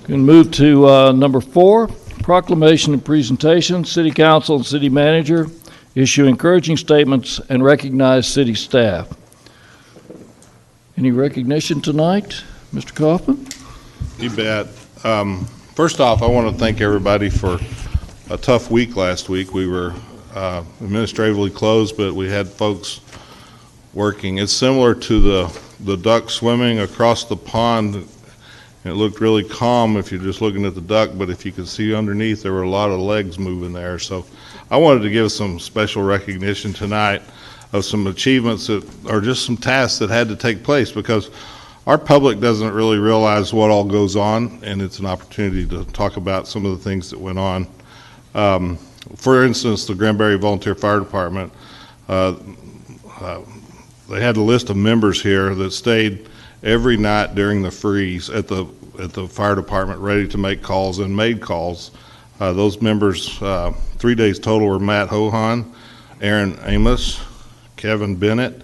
Going to move to number 4, proclamation and presentation. City Council and City Manager issue encouraging statements and recognize city staff. Any recognition tonight, Mr. Coffman? You bet. First off, I want to thank everybody for a tough week last week. We were administratively closed, but we had folks working. It's similar to the duck swimming across the pond. It looked really calm if you're just looking at the duck, but if you could see underneath, there were a lot of legs moving there. So I wanted to give some special recognition tonight of some achievements that are just some tasks that had to take place, because our public doesn't really realize what all goes on, and it's an opportunity to talk about some of the things that went on. For instance, the Granbury Volunteer Fire Department, they had a list of members here that stayed every night during the freeze at the fire department, ready to make calls and made calls. Those members, 3 days total, were Matt Hohan, Aaron Amos, Kevin Bennett,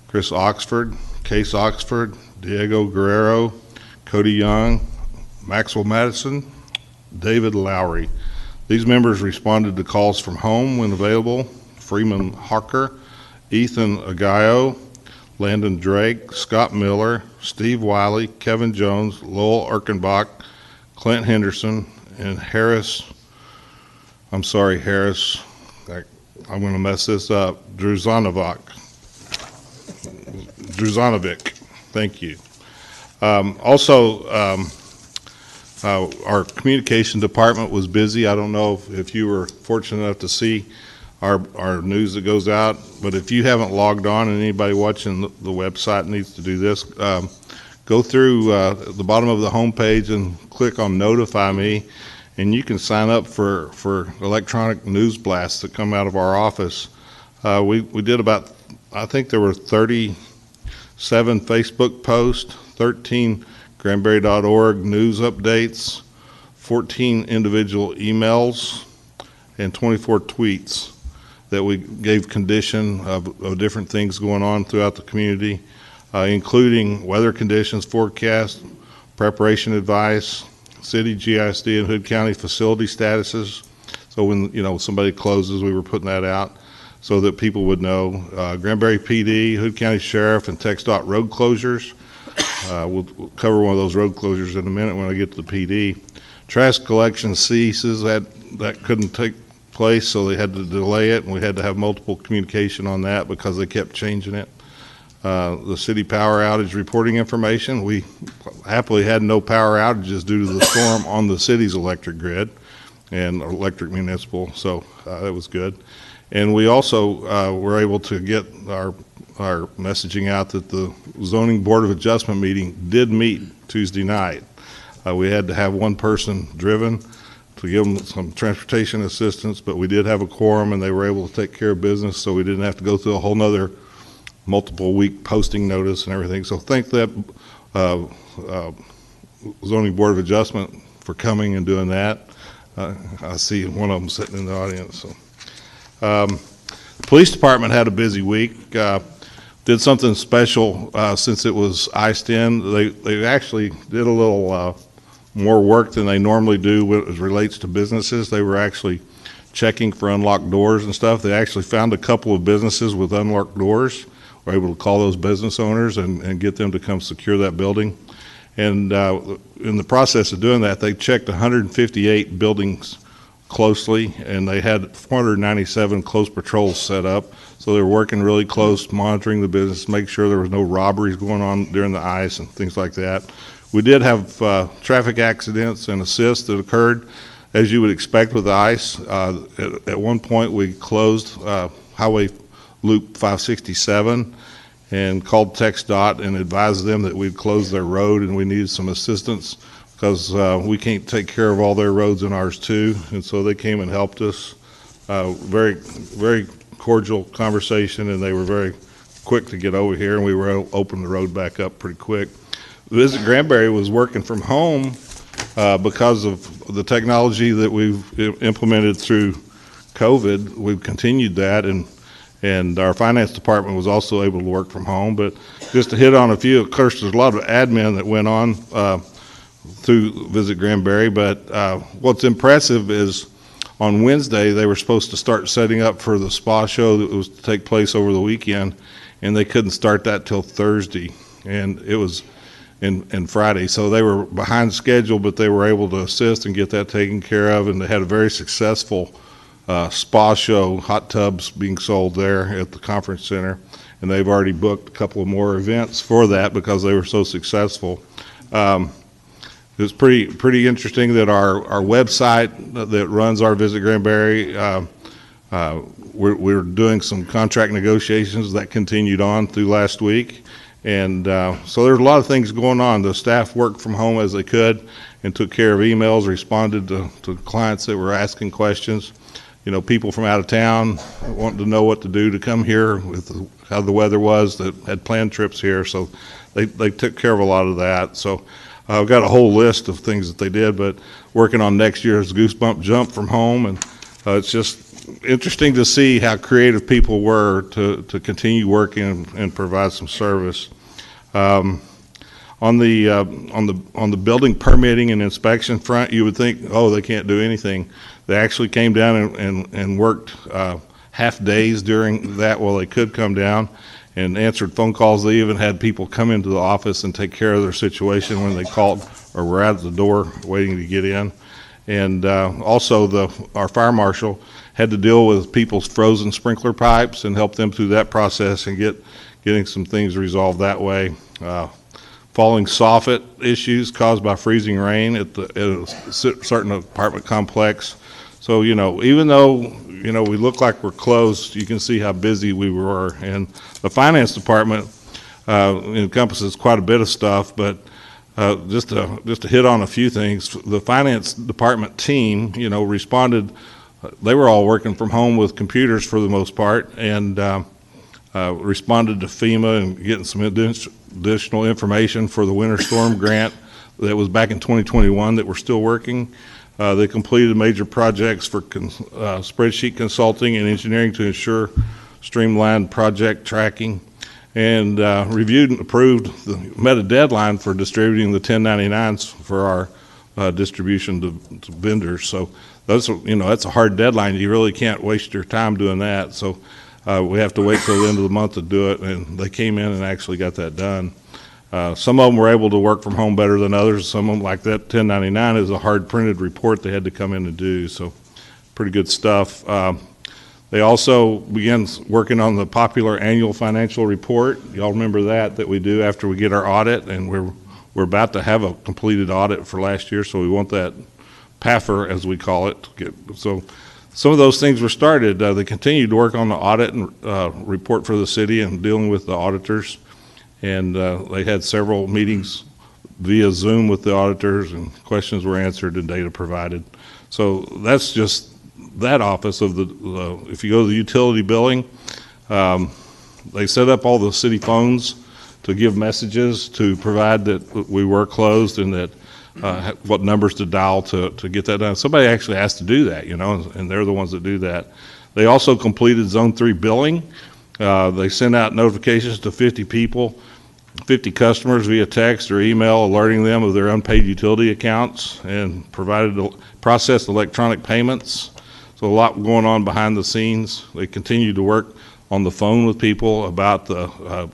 Chris Oxford, Case Oxford, Diego Guerrero, Cody Young, Maxwell Madison, David Lowry. These members responded to calls from home when available. Freeman Hawker, Ethan Agayo, Landon Drake, Scott Miller, Steve Wiley, Kevin Jones, Lowell Erkenbach, Clint Henderson, and Harris, I'm going to mess this up, Druzanovic. Thank you. Our communication department was busy. I don't know if you were fortunate enough to see our news that goes out, but if you haven't logged on, and anybody watching the website needs to do this, go through the bottom of the homepage and click on Notify Me, and you can sign up for electronic news blasts that come out of our office. We did about, I think there were 37 Facebook posts, 13 Granbury.org news updates, 14 individual emails, and 24 tweets that we gave condition of different things going on throughout the community, including weather conditions forecast, preparation advice, city, GISD, and Hood County facility statuses. So when somebody closes, we were putting that out so that people would know. Granbury PD, Hood County Sheriff, and TxDOT road closures. We'll cover one of those road closures in a minute when I get to the PD. Trash collection ceases. That couldn't take place, so they had to delay it, and we had to have multiple communication on that because they kept changing it. The city power outage reporting information. We happily had no power outages due to the storm on the city's electric grid and electric municipal, so that was good. And we also were able to get our messaging out that the Zoning Board of Adjustment meeting did meet Tuesday night. We had to have one person driven to give them some transportation assistance, but we did have a quorum and they were able to take care of business, so we didn't have to go through a whole nother multiple week posting notice and everything. So thank that Zoning Board of Adjustment for coming and doing that. I see one of them sitting in the audience. So. The police department had a busy week. Did something special since it was iced in. They actually did a little more work than they normally do as relates to businesses. They were actually checking for unlocked doors and stuff. They actually found a couple of businesses with unlocked doors. We're able to call those business owners and get them to come secure that building. And in the process of doing that, they checked 158 buildings closely, and they had 497 close patrols set up. So they were working really close, monitoring the business, make sure there was no robberies going on during the ice and things like that. We did have traffic accidents and assists that occurred, as you would expect with the ice. At one point, we closed Highway Loop 567 and called TxDOT and advised them that we'd closed their road and we needed some assistance because we can't take care of all their roads and ours too. And so they came and helped us. Very, very cordial conversation, and they were very quick to get over here, and we were able to open the road back up pretty quick. Visit Granbury was working from home because of the technology that we've implemented through COVID. We've continued that, and our finance department was also able to work from home. But just to hit on a few, of course, there's a lot of admin that went on. through Visit Granbury. But what's impressive is on Wednesday they were supposed to start setting up for the spa show that was to take place over the weekend, and they couldn't start that till Thursday, and it was and Friday. So they were behind schedule, but they were able to assist and get that taken care of, and they had a very successful spa show, hot tubs being sold there at the conference center, and they've already booked a couple of more events for that because they were so successful. It was pretty interesting that our website that runs our Visit Granbury, we're doing some contract negotiations that continued on through last week. And so there's a lot of things going on. The staff worked from home as they could and took care of emails, responded to clients that were asking questions. You know, people from out of town wanted to know what to do to come here with how the weather was that had planned trips here. So they took care of a lot of that. So I've got a whole list of things that they did, but working on next year's Goosebump Jump from home. And it's just interesting to see how creative people were to continue working and provide some service. On the building permitting and inspection front, you would think, oh, they can't do anything. They actually came down and worked half days during that while they could come down and answered phone calls. They even had people come into the office and take care of their situation when they called or were out the door waiting to get in. And also our fire marshal had to deal with people's frozen sprinkler pipes and help them through that process and getting some things resolved that way. Falling soffit issues caused by freezing rain at a certain apartment complex. So, you know, even though, you know, we look like we're closed, you can see how busy we were. And the finance department encompasses quite a bit of stuff, but just to hit on a few things, the finance department team, you know, responded. They were all working from home with computers for the most part, and responded to FEMA and getting some additional information for the winter storm grant that was back in 2021 that we're still working. They completed major projects for spreadsheet consulting and engineering to ensure streamlined project tracking, and reviewed and approved met a deadline for distributing the 1099s for our distribution to vendors. So that's a hard deadline. You really can't waste your time doing that. So we have to wait till the end of the month to do it, and they came in and actually got that done. Some of them were able to work from home better than others. Some of them, like that 1099, is a hard printed report they had to come in and do. So pretty good stuff. They also began working on the popular annual financial report. Y'all remember that we do after we get our audit, and we're about to have a completed audit for last year, so we want that PAFR, as we call it. So some of those things were started. They continued to work on the audit and report for the city and dealing with the auditors. And they had several meetings via Zoom with the auditors, and questions were answered and data provided. So that's just that office of if you go to the utility billing, they set up all the city phones to give messages to provide that we were closed and that what numbers to dial to get that done. Somebody actually has to do that, you know, and they're the ones that do that. They also completed Zone 3 billing. They sent out notifications to 50 people, 50 customers via text or email, alerting them of their unpaid utility accounts, and processed electronic payments. So a lot going on behind the scenes. They continue to work on the phone with people about the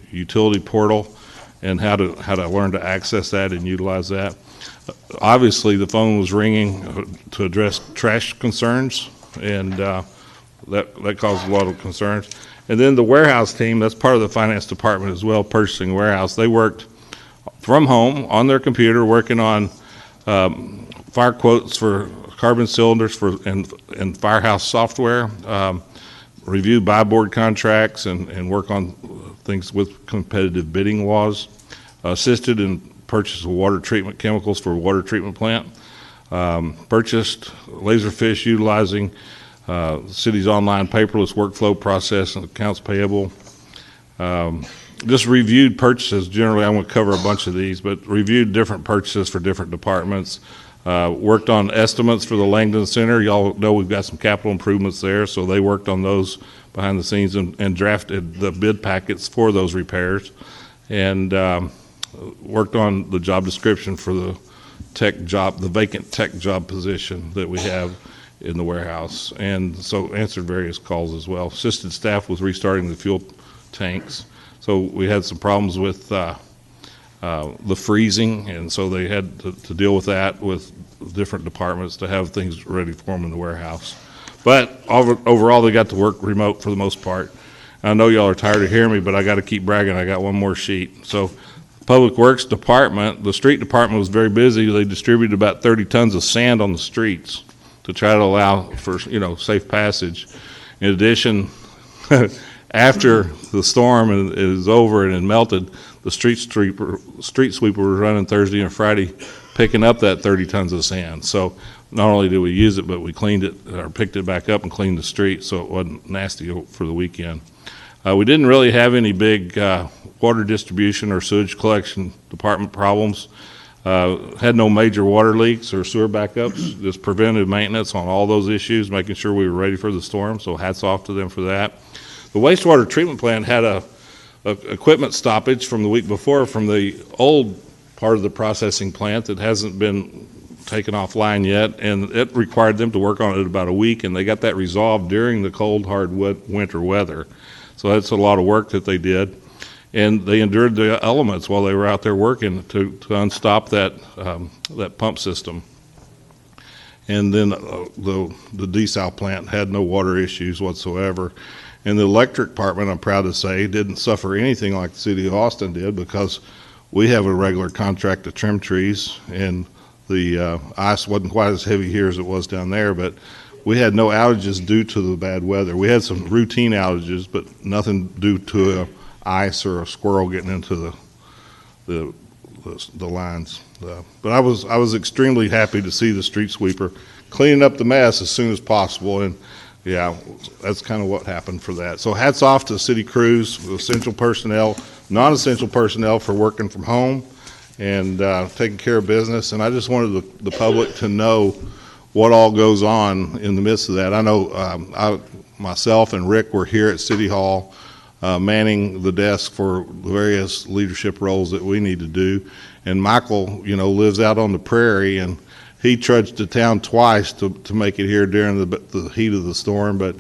utility portal and how to learn to access that and utilize that. Obviously, the phone was ringing to address trash concerns, and that caused a lot of concerns. And then the warehouse team, that's part of the finance department as well, purchasing warehouse. They worked from home on their computer, working on fire quotes for carbon cylinders and firehouse software, review buy board contracts, and work on things with competitive bidding laws, assisted in purchase of water treatment chemicals for a water treatment plant, purchased Laserfish utilizing the city's online paperless workflow process and accounts payable. Just reviewed purchases. Generally, I'm going to cover a bunch of these, but reviewed different purchases for different departments. Worked on estimates for the Langdon Center. Y'all know we've got some capital improvements there, so they worked on those behind the scenes and drafted the bid packets for those repairs. And worked on the job description for the vacant tech job position that we have in the warehouse, and so answered various calls as well. Assisted staff was restarting the fuel tanks, so we had some problems with the freezing, and so they had to deal with that with different departments to have things ready for them in the warehouse. But overall, they got to work remote for the most part. I know y'all are tired of hearing me, but I got to keep bragging. I got one more sheet. So Public Works Department, the street department was very busy. They distributed about 30 tons of sand on the streets to try to allow for, safe passage. In addition, after the storm is over and it melted, the street sweeper was running Thursday and Friday picking up that 30 tons of sand. So not only did we use it, but we cleaned it, or picked it back up and cleaned the street so it wasn't nasty for the weekend. We didn't really have any big water distribution or sewage collection department problems. Had no major water leaks or sewer backups, just preventive maintenance on all those issues, making sure we were ready for the storm, so hats off to them for that. The wastewater treatment plant had a equipment stoppage from the week before from the old part of the processing plant that hasn't been taken offline yet, and it required them to work on it about a week, and they got that resolved during the cold, hard winter weather. So that's a lot of work that they did. And they endured the elements while they were out there working to unstop that pump system. And then the desal plant had no water issues whatsoever. And the electric department, I'm proud to say, didn't suffer anything like the city of Austin did, because we have a regular contract to trim trees, and the ice wasn't quite as heavy here as it was down there, but we had no outages due to the bad weather. We had some routine outages, but nothing due to ice or a squirrel getting into the lines. But I was extremely happy to see the street sweeper cleaning up the mess as soon as possible, and yeah, that's kind of what happened for that. So hats off to city crews, essential personnel, non-essential personnel for working from home and taking care of business. And I just wanted the public to know what all goes on in the midst of that. I know myself and Rick were here at City Hall manning the desk for the various leadership roles that we need to do. And Michael, lives out on the prairie, and he trudged to town twice to make it here during the heat of the storm. But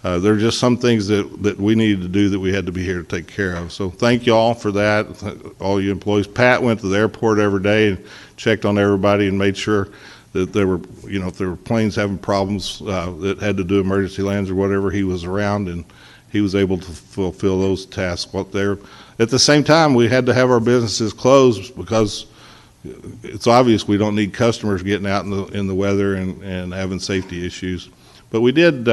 there are just some things that we needed to do that we had to be here to take care of. So thank you all for that, all you employees. Pat went to the airport every day and checked on everybody and made sure that there were, if there were planes having problems that had to do emergency lands or whatever, he was around and he was able to fulfill those tasks. At the same time, we had to have our businesses closed because it's obvious we don't need customers getting out in the weather and having safety issues. But we did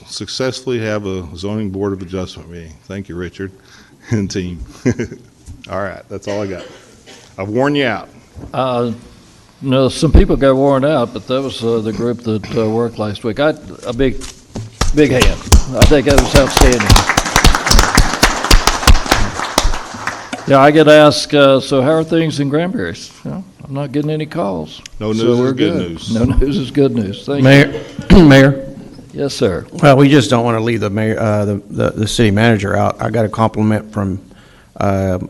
successfully have a zoning board of adjustment meeting. Thank you, Richard and team. All right, that's all I got. I've worn you out. No, some people got worn out, but that was the group that worked last week. A big hand. I think that was outstanding. Yeah, I get asked, so how are things in Granbury? Well, I'm not getting any calls. No news so is good news. No news is good news. Thank you. Mayor? Yes, sir. Well, we just don't want to leave the mayor, the city manager out. I got a compliment from a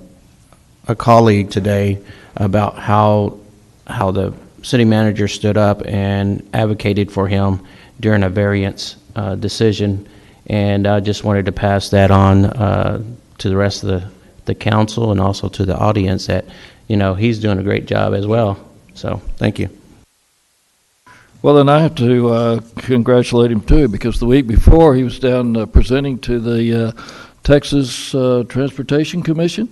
colleague today about how the city manager stood up and advocated for him during a variance decision, and I just wanted to pass that on to the rest of the council and also to the audience that he's doing a great job as well. So thank you. Well, then I have to congratulate him too, because the week before he was down presenting to the Texas Transportation Commission.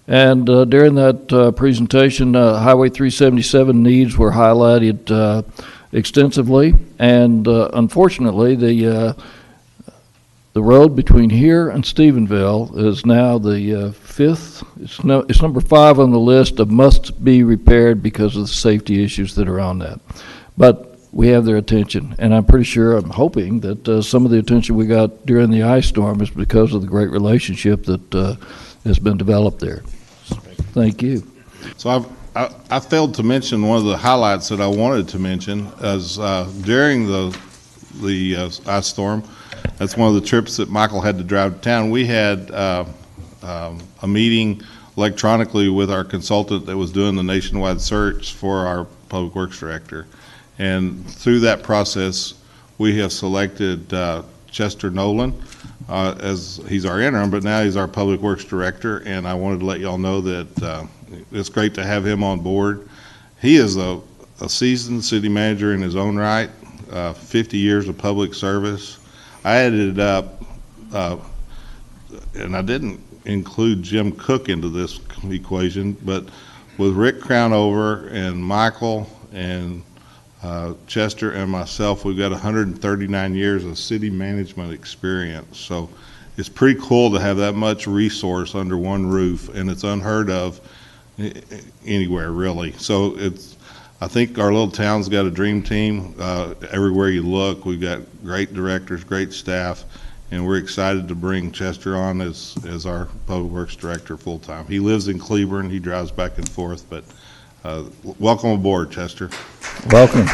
And during that presentation, Highway 377 needs were highlighted extensively. And unfortunately, the road between here and Stephenville is now the fifth. It's number 5 on the list of must be repaired because of the safety issues that are on that. But we have their attention, and I'm hoping that some of the attention we got during the ice storm is because of the great relationship that has been developed there. Thank you. So I failed to mention one of the highlights that I wanted to mention as during the ice storm. That's one of the trips that Michael had to drive to town. We had a meeting electronically with our consultant that was doing the nationwide search for our Public Works Director. And through that process, we have selected Chester Nolen as he's our interim, but now he's our Public Works Director, and I wanted to let y'all know that it's great to have him on board. He is a seasoned city manager in his own right, 50 years of public service. I added up, and I didn't include Jim Cook into this equation, but with Rick Crownover and Michael and Chester and myself, we've got 139 years of city management experience. So it's pretty cool to have that much resource under one roof, and it's unheard of anywhere, really. So I think our little town's got a dream team. Everywhere you look, we've got great directors, great staff, and we're excited to bring Chester on as our Public Works Director full-time. He lives in Cleburne. He drives back and forth, but welcome aboard, Chester. Welcome.